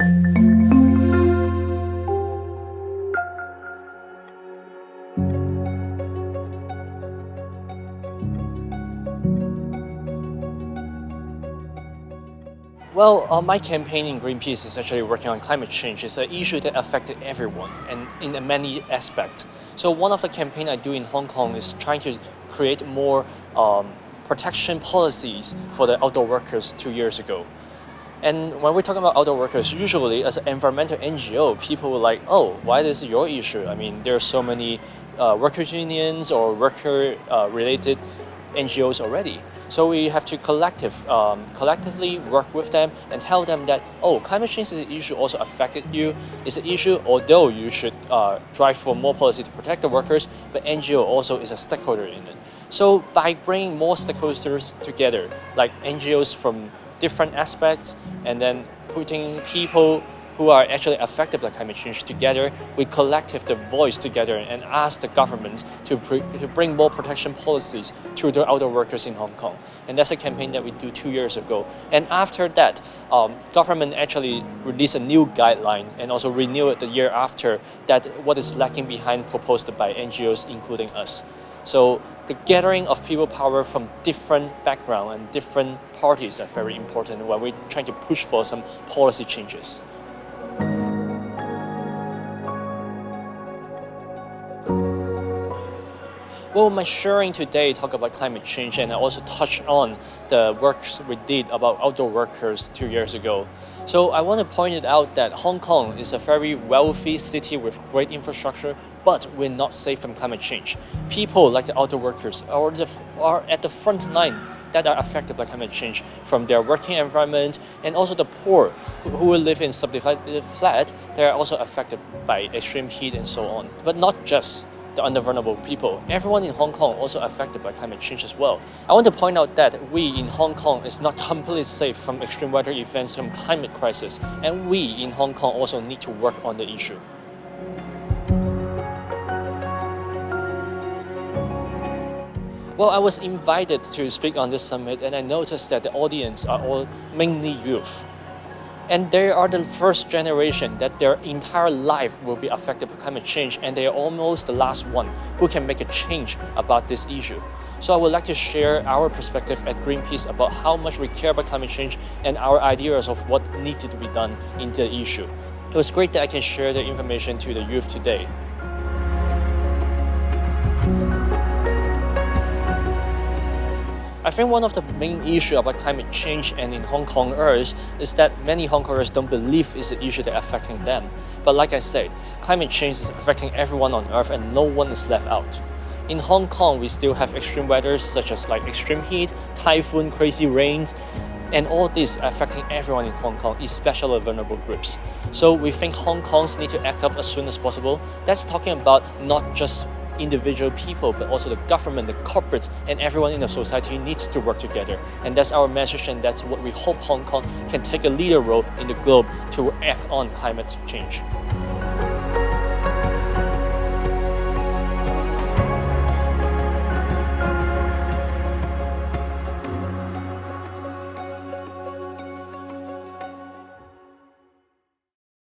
Well, my campaign in Greenpeace is actually working on climate change. It's an issue that affected everyone and in many aspects. So one of the campaigns I do in Hong Kong is trying to create more protection policies for the outdoor workers 2 years ago. And when we're talking about outdoor workers, usually as an environmental NGO, people were like, oh, why is this your issue? I mean, there are so many workers' unions or worker-related NGOs already. So we have to collectively work with them and tell them that, oh, climate change is an issue also affected you. It's an issue, although you should drive for more policy to protect the workers, but NGO also is a stakeholder in it. So by bringing more stakeholders together, like NGOs from different aspects, and then putting people who are actually affected by climate change together, we collective the voice together and ask the governments to bring more protection policies to the outdoor workers in Hong Kong. And that's a campaign that we do 2 years ago. And after that, government actually released a new guideline and also renewed it the year after that what is lacking behind proposed by NGOs, including us. So the gathering of people power from different backgrounds and different parties are very important when we're trying to push for some policy changes. Well, my sharing today talk about climate change, and I also touch on the works we did about outdoor workers 2 years ago. So I want to point it out that Hong Kong is a very wealthy city with great infrastructure, but we're not safe from climate change. People like the outdoor workers are at the front line that are affected by climate change, from their working environment, and also the poor who live in subdivided flat, they are also affected by extreme heat and so on. But not just the undervulnerable people. Everyone in Hong Kong also affected by climate change as well. I want to point out that we in Hong Kong is not completely safe from extreme weather events, from climate crisis, and we in Hong Kong also need to work on the issue. Well, I was invited to speak on this summit, and I noticed that the audience are all mainly youth. And they are the first generation that their entire life will be affected by climate change, and they are almost the last one who can make a change about this issue. So I would like to share our perspective at Greenpeace about how much we care about climate change and our ideas of what needed to be done in the issue. It was great that I can share the information to the youth today. I think one of the main issues about climate change and in Hong Kongers is that many Hong Kongers don't believe it's an issue that's affecting them. But like I said, climate change is affecting everyone on Earth and no one is left out. In Hong Kong, we still have extreme weather such as like extreme heat, typhoon, crazy rains, and all this affecting everyone in Hong Kong, especially vulnerable groups. So we think Hong Kongs need to act up as soon as possible. That's talking about not just individual people, but also the government, the corporates, and everyone in the society needs to work together. And that's our message, and that's what we hope Hong Kong can take a leader role in the globe to act on climate change.